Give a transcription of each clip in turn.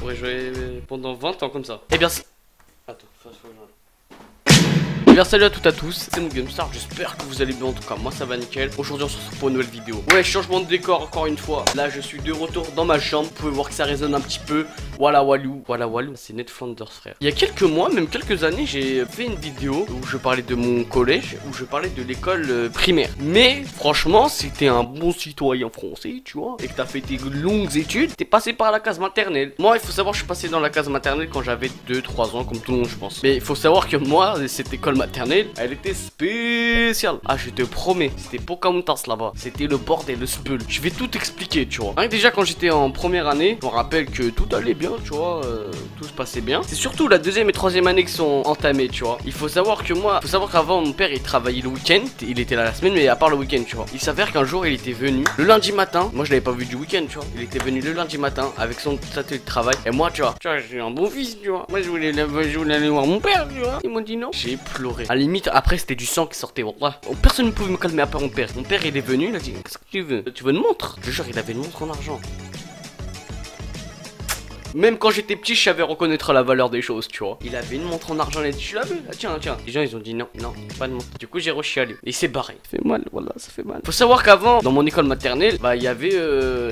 pourrais jouer pendant 20 ans comme ça. Eh bien, attends, eh bien salut à toutes et à tous, c'est MoonGameStar, j'espère que vous allez bien, en tout cas moi ça va nickel. Aujourd'hui on se retrouve pour une nouvelle vidéo. Ouais, changement de décor encore une fois. Là je suis de retour dans ma chambre, vous pouvez voir que ça résonne un petit peu. Voilà walou, c'est Ned Flanders frère. Il y a quelques mois, même quelques années, j'ai fait une vidéo où je parlais de mon collège, où je parlais de l'école primaire. Mais franchement c'était un bon citoyen français, tu vois, et que t'as fait tes longues études, t'es passé par la case maternelle. Moi il faut savoir, je suis passé dans la case maternelle quand j'avais 2-3 ans, comme tout le monde je pense. Mais il faut savoir que moi, cette école maternelle, elle était spéciale. Ah je te promets, c'était Pocahontas là-bas. C'était le bordel, le spul. Je vais tout expliquer, tu vois. Rien que déjà quand j'étais en première année, je me rappelle que tout allait bien, tu vois, tout se passait bien. C'est surtout la deuxième et troisième année qui sont entamées, tu vois. Il faut savoir que moi, qu'avant mon père il travaillait le week-end, il était là la semaine, mais à part le week-end, tu vois. Il s'avère qu'un jour il était venu le lundi matin. Moi je l'avais pas vu du week-end, tu vois. Il était venu le lundi matin avec son atelier de travail. Et moi, tu vois, j'ai un bon fils, tu vois. Moi je voulais aller voir mon père, tu vois. Ils m'ont dit non. J'ai pleuré. À la limite, après c'était du sang qui sortait. Wallah. Personne ne pouvait me calmer à part mon père. Mon père il est venu, il a dit qu'est-ce que tu veux? Tu veux une montre? Je te jure, il avait une montre en argent. Même quand j'étais petit, je savais reconnaître la valeur des choses, tu vois. Il avait une montre en argent, il a dit, tu l'as vu? Ah, tiens. Les gens, ils ont dit non, pas de montre. Du coup, j'ai rechialé. Et il s'est barré. Ça fait mal, voilà, ça fait mal. Faut savoir qu'avant, dans mon école maternelle, bah, il y avait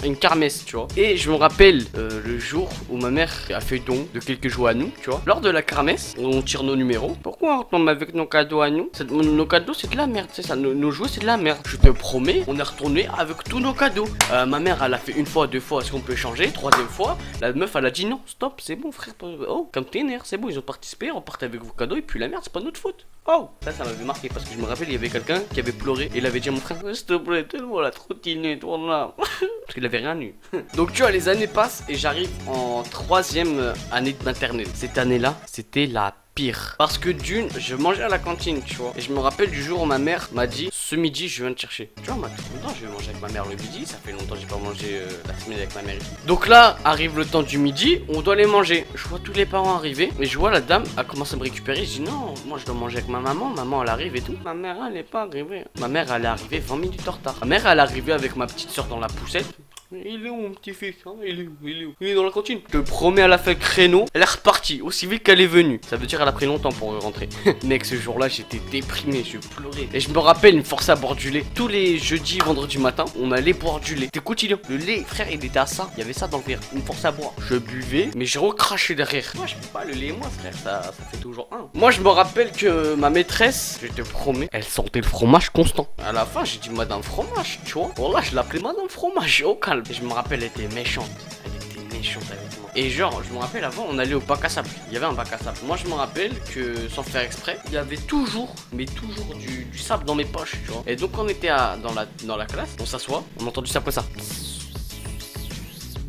une kermesse, tu vois. Et je me rappelle le jour où ma mère a fait don de quelques jouets à nous, tu vois. Lors de la kermesse, on tire nos numéros. Pourquoi on retombe avec nos cadeaux à nous? Nos cadeaux, c'est de la merde, c'est ça. Nos jouets, c'est de la merde. Je te promets, on est retourné avec tous nos cadeaux. Ma mère, elle a fait une fois, deux fois, est-ce qu'on peut échanger? Troisième fois, la meuf, elle a dit non, stop, c'est bon frère. Oh, comme t'es nerf, c'est bon, ils ont participé, repartez avec vos cadeaux et puis la merde, c'est pas notre faute. Oh, ça m'avait marqué parce que je me rappelle, il y avait quelqu'un qui avait pleuré et il avait dit à mon frère, s'il te plaît, tellement la trottinette, voilà. Parce qu'il avait rien eu. Donc tu vois, les années passent et j'arrive en troisième année de maternelle. Cette année-là, c'était la pire. Parce que d'une, je mangeais à la cantine, tu vois. Et je me rappelle du jour où ma mère m'a dit, ce midi, je viens te chercher. Tu vois, maintenant, je vais manger avec ma mère le midi. Ça fait longtemps que j'ai pas mangé la semaine avec ma mère. Donc là, arrive le temps du midi, on doit les manger. Je vois tous les parents arriver, mais je vois la dame, elle commence à me récupérer. Je dis non, moi je dois manger avec ma maman. Maman, elle arrive et tout. Ma mère, elle est pas arrivée. Ma mère, elle est arrivée 20 minutes en retard. Ma mère, elle est arrivée avec ma petite soeur dans la poussette. Il est où mon petit fils hein? Il est dans la cantine. Je te promets, elle a fait le créneau. Elle est repartie aussi vite qu'elle est venue. Ça veut dire qu'elle a pris longtemps pour rentrer. Mec, ce jour-là, j'étais déprimé, je pleurais. Et je me rappelle, il me forçait à boire du lait. Tous les jeudis, vendredis matin, on allait boire du lait. C'était quotidien. Le lait, frère, il était à ça. Il y avait ça dans le verre. Il me forçait à boire. Je buvais, mais je recrachais derrière. Moi, je peux pas le lait, moi, frère. Ça fait toujours un. Moi, je me rappelle que ma maîtresse, je te promets, elle sentait le fromage constant. À la fin, j'ai dit Madame Fromage, tu vois. Voilà, je l'appelais Madame Fromage, au calme. Et je me rappelle, elle était méchante. Elle était méchante avec moi. Et genre, je me rappelle avant, on allait au bac à sable. Il y avait un bac à sable. Moi, je me rappelle que, sans faire exprès, il y avait toujours, mais toujours du sable dans mes poches, tu vois. Et donc, on était dans la classe, on s'assoit, on entend du sable comme ça.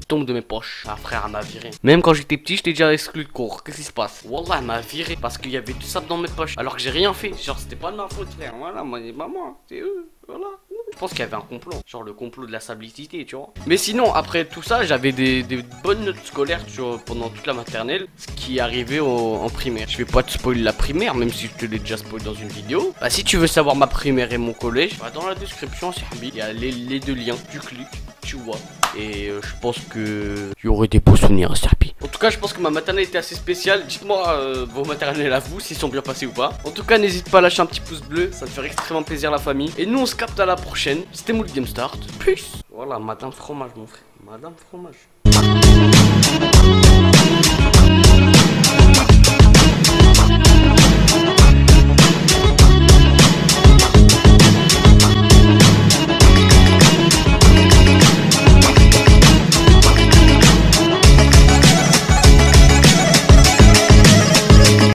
Tombe de mes poches. Ah frère, elle m'a viré. Même quand j'étais petit, j'étais déjà exclu de cours. Qu'est-ce qui se passe? Wallah, elle m'a viré parce qu'il y avait du sable dans mes poches. Alors que j'ai rien fait. Genre, c'était pas de ma faute, frère. Voilà, moi, c'est pas moi. C'est eux. Voilà. Je pense qu'il y avait un complot. Genre le complot de la sablicité, tu vois. Mais sinon, après tout ça, j'avais des bonnes notes scolaires, tu vois, pendant toute la maternelle. Ce qui arrivait en primaire. Je vais pas te spoiler la primaire, même si je te l'ai déjà spoilé dans une vidéo. Bah, si tu veux savoir ma primaire et mon collège, bah, dans la description, il y a les deux liens. Tu cliques, tu vois. Et je pense que il y aurait des beaux souvenirs à Serpi. En tout cas, je pense que ma maternelle était assez spéciale. Dites-moi vos maternelles à vous, s'ils sont bien passés ou pas. En tout cas, n'hésite pas à lâcher un petit pouce bleu, ça me fait extrêmement plaisir la famille. Et nous, on se capte à la prochaine. C'était MoonGameStar. Peace. Voilà, Madame Fromage, mon frère. Madame Fromage.